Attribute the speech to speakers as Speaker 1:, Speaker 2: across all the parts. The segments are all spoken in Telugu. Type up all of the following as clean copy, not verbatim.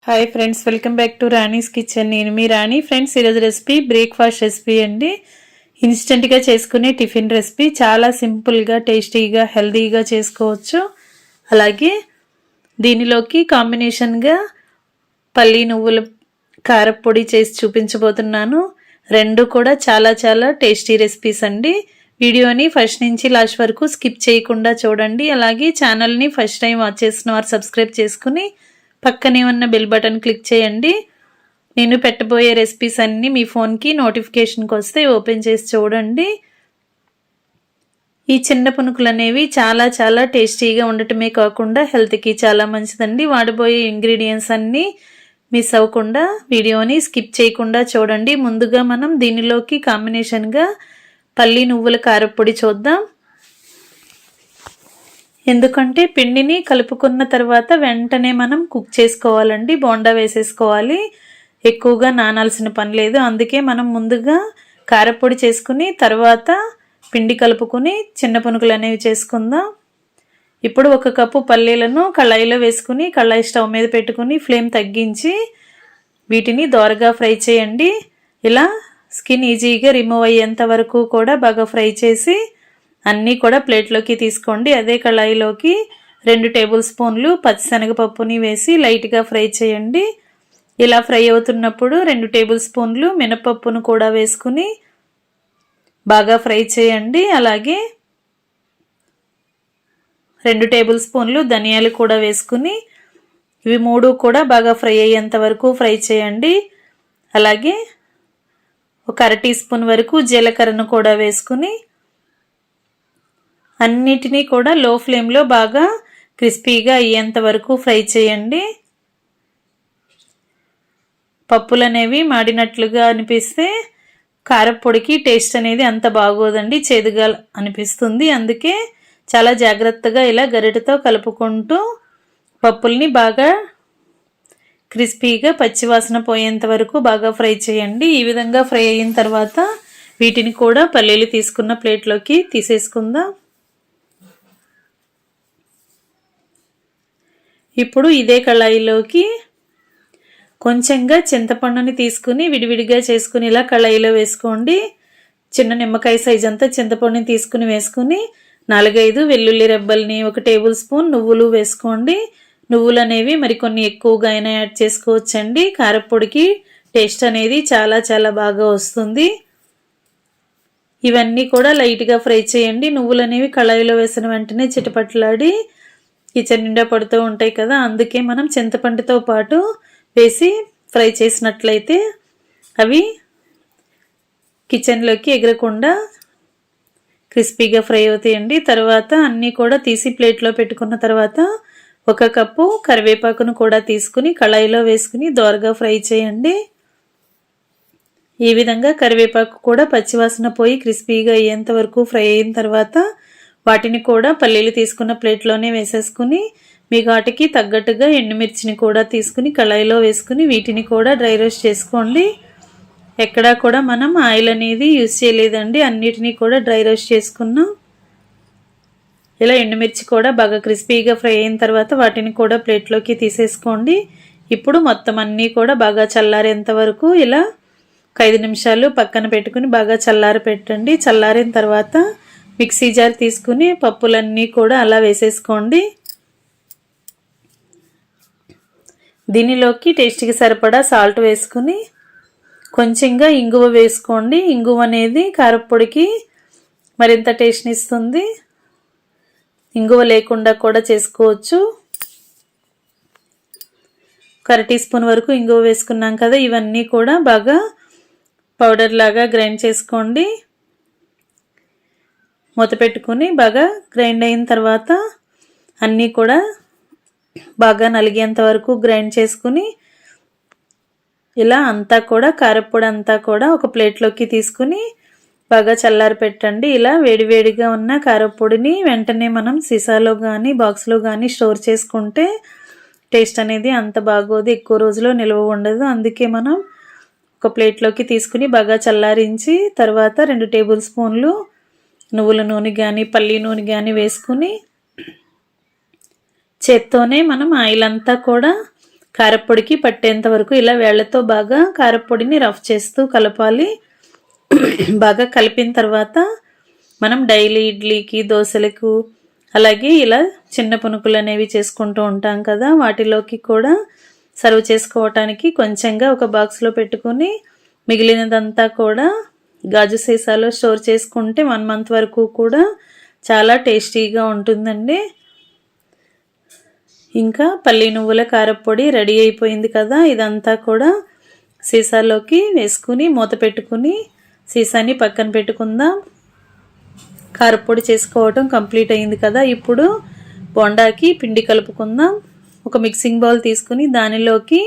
Speaker 1: Hi friends, welcome back to Rani's kitchen. నేను మీ రాణి. ఫ్రెండ్స్, ఈరోజు రెసిపీ బ్రేక్ఫాస్ట్ రెసిపీ అండి. ఇన్స్టెంట్గా చేసుకునే టిఫిన్ రెసిపీ. చాలా సింపుల్గా, టేస్టీగా, హెల్తీగా చేసుకోవచ్చు. అలాగే దీనిలోకి కాంబినేషన్గా పల్లి నువ్వుల కారపొడి చేసి చూపించబోతున్నాను. రెండు కూడా చాలా చాలా టేస్టీ రెసిపీస్ అండి. వీడియోని ఫస్ట్ నుంచి లాస్ట్ వరకు స్కిప్ చేయకుండా చూడండి. అలాగే ఛానల్ని ఫస్ట్ టైం వాచ్ చేసిన వారు సబ్స్క్రైబ్ చేసుకుని పక్కనే ఉన్న బెల్ బటన్ క్లిక్ చేయండి. నేను పెట్టబోయే రెసిపీస్ అన్నీ మీ ఫోన్కి నోటిఫికేషన్కి వస్తే ఓపెన్ చేసి చూడండి. ఈ చిన్న పునుకులు అనేవి చాలా చాలా టేస్టీగా ఉండటమే కాకుండా హెల్త్కి చాలా మంచిదండి. వాడబోయే ఇంగ్రీడియంట్స్ అన్నీ మిస్ అవ్వకుండా వీడియోని స్కిప్ చేయకుండా చూడండి. ముందుగా మనం దీనిలోకి కాంబినేషన్గా పల్లి నువ్వుల కారపొడి చూద్దాం. ఎందుకంటే పిండిని కలుపుకున్న తర్వాత వెంటనే మనం కుక్ చేసుకోవాలండి. బోండా వేసేసుకోవాలి. ఎక్కువగా నానాల్సిన పని లేదు. అందుకే మనం ముందుగా కారపొడి చేసుకుని తర్వాత పిండి కలుపుకుని చిన్న పునుకులు అనేవి చేసుకుందాం. ఇప్పుడు 1 కప్పు పల్లీలను కళాయిలో వేసుకుని కళాయి స్టవ్ మీద పెట్టుకుని ఫ్లేమ్ తగ్గించి వీటిని దోరగా ఫ్రై చేయండి. ఇలా స్కిన్ ఈజీగా రిమూవ్ అయ్యేంత వరకు కూడా బాగా ఫ్రై చేసి అన్నీ కూడా ప్లేట్లోకి తీసుకోండి. అదే కళాయిలోకి 2 టేబుల్ స్పూన్లు పచ్చిశనగపప్పుని వేసి లైట్గా ఫ్రై చేయండి. ఇలా ఫ్రై అవుతున్నప్పుడు 2 టేబుల్ స్పూన్లు మినపప్పును కూడా వేసుకుని బాగా ఫ్రై చేయండి. అలాగే 2 టేబుల్ స్పూన్లు ధనియాలు కూడా వేసుకుని ఇవి 3 కూడా బాగా ఫ్రై అయ్యేంత వరకు ఫ్రై చేయండి. అలాగే 1 అర టీ స్పూన్ వరకు జీలకర్రను కూడా వేసుకుని అన్నిటినీ కూడా లో ఫ్లేమ్లో బాగా క్రిస్పీగా అయ్యేంత వరకు ఫ్రై చేయండి. పప్పులు అనేవి మాడినట్లుగా అనిపిస్తే కారపొడికి టేస్ట్ అనేది అంత బాగోదండి, చేదుగా అనిపిస్తుంది. అందుకే చాలా జాగ్రత్తగా ఇలా గరిటెతో కలుపుకుంటూ పప్పుల్ని బాగా క్రిస్పీగా పచ్చివాసన పోయేంత వరకు బాగా ఫ్రై చేయండి. ఈ విధంగా ఫ్రై అయిన తర్వాత వీటిని కూడా పల్లీలు తీసుకున్న ప్లేట్లోకి తీసేసుకుందాం. ఇప్పుడు ఇదే కళాయిలోకి కొంచెంగా చింతపండుని తీసుకుని విడివిడిగా చేసుకుని ఇలా కళాయిలో వేసుకోండి. చిన్న నిమ్మకాయ సైజ్ అంతా చింతపండుని తీసుకుని వేసుకుని 4-5 వెల్లుల్లి రెబ్బల్ని 1 టేబుల్ స్పూన్ నువ్వులు వేసుకోండి. నువ్వులు అనేవి మరికొన్ని ఎక్కువగా అయినా యాడ్ చేసుకోవచ్చండి. కారపొడికి టేస్ట్ అనేది చాలా చాలా బాగా వస్తుంది. ఇవన్నీ కూడా లైట్గా ఫ్రై చేయండి. నువ్వులు అనేవి కళాయిలో వేసిన వెంటనే చిటపట్లాడి కిచెన్ నిండా పడుతూ ఉంటాయి కదా, అందుకే మనం చింతపండుతో పాటు వేసి ఫ్రై చేసినట్లయితే అవి కిచెన్లోకి ఎగరకుండా క్రిస్పీగా ఫ్రై అవుతాయండి. తర్వాత అన్నీ కూడా తీసి ప్లేట్లో పెట్టుకున్న తర్వాత 1 కప్పు కరివేపాకును కూడా తీసుకుని కళాయిలో వేసుకుని దోరగా ఫ్రై చేయండి. ఈ విధంగా కరివేపాకు కూడా పచ్చివాసన పోయి క్రిస్పీగా అయ్యేంత వరకు ఫ్రై అయిన తర్వాత వాటిని కూడా పల్లీలు తీసుకున్న ప్లేట్లోనే వేసేసుకుని మీ ఘాటుకి తగ్గట్టుగా ఎండుమిర్చిని కూడా తీసుకుని కళాయిలో వేసుకుని వీటిని కూడా డ్రై రోస్ట్ చేసుకోండి. ఎక్కడా కూడా మనం ఆయిల్ అనేది యూజ్ చేయలేదండి, అన్నిటినీ కూడా డ్రై రోస్ట్ చేసుకున్నాం. ఇలా ఎండుమిర్చి కూడా బాగా క్రిస్పీగా ఫ్రై అయిన తర్వాత వాటిని కూడా ప్లేట్లోకి తీసేసుకోండి. ఇప్పుడు మొత్తం అన్నీ కూడా బాగా చల్లారేంత వరకు ఇలా 5 నిమిషాలు పక్కన పెట్టుకుని బాగా చల్లారి పెట్టండి. చల్లారిన తర్వాత మిక్సీ జార్ తీసుకుని పప్పులన్నీ కూడా అలా వేసేసుకోండి. దీనిలోకి టేస్ట్కి సరిపడా సాల్ట్ వేసుకుని కొంచెంగా ఇంగువ వేసుకోండి. ఇంగువ అనేది కారపొడికి మరింత టేస్ట్ని ఇస్తుంది. ఇంగువ లేకుండా కూడా చేసుకోవచ్చు. 1 టీ స్పూన్ వరకు ఇంగువ వేసుకున్నాం కదా, ఇవన్నీ కూడా బాగా పౌడర్ లాగా గ్రైండ్ చేసుకోండి. మూత పెట్టుకుని బాగా గ్రైండ్ అయిన తర్వాత అన్నీ కూడా బాగా నలిగేంత వరకు గ్రైండ్ చేసుకుని ఇలా అంతా కూడా కారపొడి అంతా కూడా ఒక ప్లేట్లోకి తీసుకుని బాగా చల్లారి పెట్టండి. ఇలా వేడివేడిగా ఉన్న కారపొడిని వెంటనే మనం సీసాలో కానీ బాక్స్లో కానీ స్టోర్ చేసుకుంటే టేస్ట్ అనేది అంత బాగోదు, ఎక్కువ రోజులు నిల్వ ఉండదు. అందుకే మనం ఒక ప్లేట్లోకి తీసుకుని బాగా చల్లారించి తర్వాత 2 టేబుల్ స్పూన్లు నువ్వుల నూనె కానీ పల్లి నూనె కానీ వేసుకుని చేత్తోనే మనం ఆయిల్ అంతా కూడా కారప్పొడికి పట్టేంత వరకు ఇలా వేళ్లతో బాగా కారప్పొడిని రఫ్ చేస్తూ కలపాలి. బాగా కలిపిన తర్వాత మనం డైలీ ఇడ్లీకి, దోశలకు, అలాగే ఇలా చిన్న పునుకులు అనేవి చేసుకుంటూ ఉంటాం కదా, వాటిలోకి కూడా సర్వ్ చేసుకోవటానికి కొంచెంగా ఒక బాక్స్లో పెట్టుకుని మిగిలినదంతా కూడా గాజు సీసాలో స్టోర్ చేసుకుంటే 1 మంత్ వరకు కూడా చాలా టేస్టీగా ఉంటుందండి. ఇంకా పల్లి నువ్వుల కారప్పొడి రెడీ అయిపోయింది కదా, ఇదంతా కూడా సీసాలోకి వేసుకుని మూత పెట్టుకుని సీసాని పక్కన పెట్టుకుందాం. కారప్పొడి చేసుకోవటం కంప్లీట్ అయింది కదా, ఇప్పుడు బోండాకి పిండి కలుపుకుందాం. ఒక మిక్సింగ్ బౌల్ తీసుకుని దానిలోకి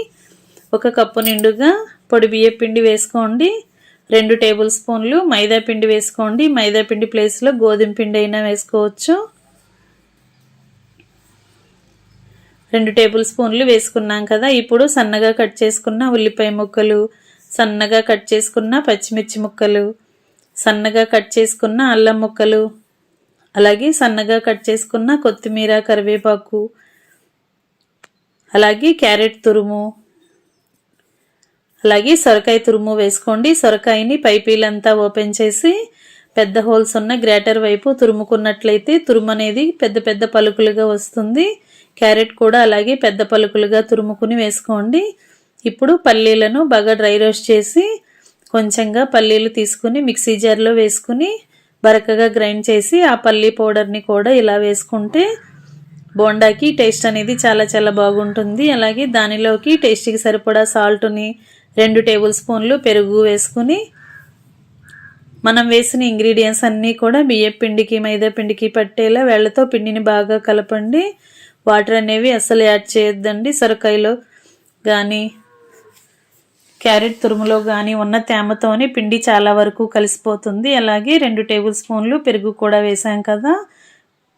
Speaker 1: 1 కప్పు నిండుగా పొడి బియ్య పిండి వేసుకోండి. 2 టేబుల్ స్పూన్లు మైదా పిండి వేసుకోండి. మైదా పిండి ప్లేస్లో గోధుమ పిండి అయినా వేసుకోవచ్చు. 2 టేబుల్ స్పూన్లు వేసుకున్నాం కదా, ఇప్పుడు సన్నగా కట్ చేసుకున్న ఉల్లిపాయ ముక్కలు, సన్నగా కట్ చేసుకున్న పచ్చిమిర్చి ముక్కలు, సన్నగా కట్ చేసుకున్న అల్లం ముక్కలు, అలాగే సన్నగా కట్ చేసుకున్న కొత్తిమీర, కరివేపాకు, అలాగే క్యారెట్ తురుము, అలాగే సొరకాయ తురుము వేసుకోండి. సొరకాయని పైపీలంతా ఓపెన్ చేసి పెద్ద హోల్స్ ఉన్న గ్రేటర్ వైపు తురుముకున్నట్లయితే తురుము అనేది పెద్ద పెద్ద పలుకులుగా వస్తుంది. క్యారెట్ కూడా అలాగే పెద్ద పలుకులుగా తురుముకుని వేసుకోండి. ఇప్పుడు పల్లీలను బాగా డ్రై రోస్ట్ చేసి కొంచెంగా పల్లీలు తీసుకుని మిక్సీ జార్లో వేసుకుని బరకగా గ్రైండ్ చేసి ఆ పల్లీ పౌడర్ని కూడా ఇలా వేసుకుంటే బోండాకి టేస్ట్ అనేది చాలా చాలా బాగుంటుంది. అలాగే దానిలోకి టేస్ట్కి సరిపడా సాల్ట్ని, 2 టేబుల్ స్పూన్లు పెరుగు వేసుకుని మనం వేసిన ఇంగ్రీడియంట్స్ అన్నీ కూడా బియ్యం పిండికి, మైదా పిండికి పట్టేలా వేళ్లతో పిండిని బాగా కలపండి. వాటర్ అనేవి అస్సలు యాడ్ చేయొద్దండి. సొరకాయలో కానీ క్యారెట్ తురుములో కానీ ఉన్న తేమతోనే పిండి చాలా వరకు కలిసిపోతుంది. అలాగే 2 టేబుల్ స్పూన్లు పెరుగు కూడా వేసాం కదా,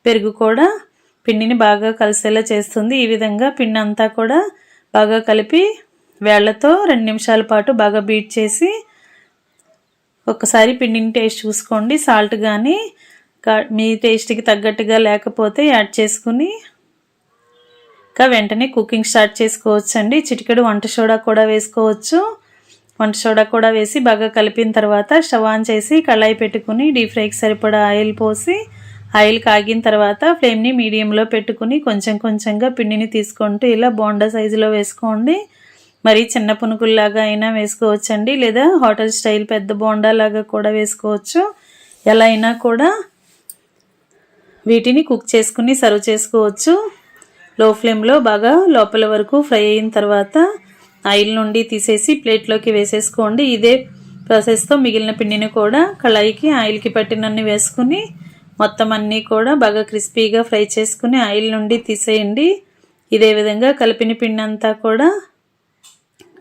Speaker 1: పెరుగు కూడా పిండిని బాగా కలిసేలా చేస్తుంది. ఈ విధంగా పిండి అంతా కూడా బాగా కలిపి వేళ్లతో 2 నిమిషాల పాటు బాగా బీట్ చేసి ఒకసారి పిండిని టేస్ట్ చూసుకోండి. సాల్ట్ కానీ మీ టేస్ట్కి తగ్గట్టుగా లేకపోతే యాడ్ చేసుకుని ఇంకా వెంటనే కుకింగ్ స్టార్ట్ చేసుకోవచ్చు అండి. చిటికెడు వంట సోడా కూడా వేసుకోవచ్చు. వంట సోడా కూడా వేసి బాగా కలిపిన తర్వాత స్టవ్ ఆన్ చేసి కళాయి పెట్టుకుని డీప్ ఫ్రైకి సరిపడా ఆయిల్ పోసి ఆయిల్ కాగిన తర్వాత ఫ్లేమ్ని మీడియంలో పెట్టుకుని కొంచెం కొంచెంగా పిండిని తీసుకుంటూ ఇలా బోండా సైజులో వేసుకోండి. మరి చిన్న పునుకుల్లాగా అయినా వేసుకోవచ్చండి, లేదా హోటల్ స్టైల్ పెద్ద బోండా లాగా కూడా వేసుకోవచ్చు. ఎలా అయినా కూడా వీటిని కుక్ చేసుకుని సర్వ్ చేసుకోవచ్చు. లో ఫ్లేమ్లో బాగా లోపల వరకు ఫ్రై అయిన తర్వాత ఆయిల్ నుండి తీసేసి ప్లేట్లోకి వేసేసుకోండి. ఇదే ప్రాసెస్తో మిగిలిన పిండిని కూడా కళాయికి ఆయిల్కి పట్టినన్ని వేసుకుని మొత్తం అన్నీ కూడా బాగా క్రిస్పీగా ఫ్రై చేసుకుని ఆయిల్ నుండి తీసేయండి. ఇదే విధంగా కలిపిన పిండి అంతా కూడా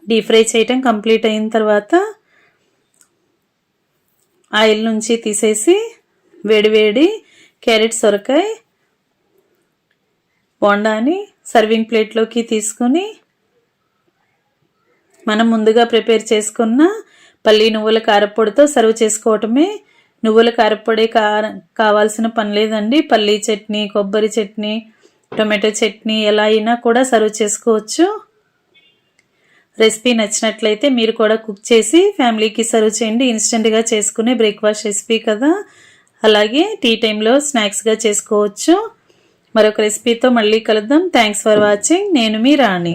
Speaker 1: డీప్ ఫ్రై చేయటం కంప్లీట్ అయిన తర్వాత ఆయిల్ నుంచి తీసేసి వేడివేడి క్యారెట్ సొరకాయ బోండాని సర్వింగ్ ప్లేట్లోకి తీసుకుని మనం ముందుగా ప్రిపేర్ చేసుకున్న పల్లి నువ్వుల కారప్పొడితో సర్వ్ చేసుకోవటమే. నువ్వుల కారప్పొడి కావాల్సిన పని లేదండి. పల్లీ చట్నీ, కొబ్బరి చట్నీ, టొమాటో చట్నీ ఎలా అయినా కూడా సర్వ్ చేసుకోవచ్చు. రెసిపీ నచ్చినట్లయితే మీరు కూడా కుక్ చేసి ఫ్యామిలీకి సర్వ్ చేయండి. ఇన్స్టెంట్గా చేసుకునే బ్రేక్ఫాస్ట్ రెసిపీ కదా, అలాగే టీ టైంలో స్నాక్స్గా చేసుకోవచ్చు. మరొక రెసిపీతో మళ్ళీ కలుద్దాం. Thanks for watching. నేను మీ రాణి.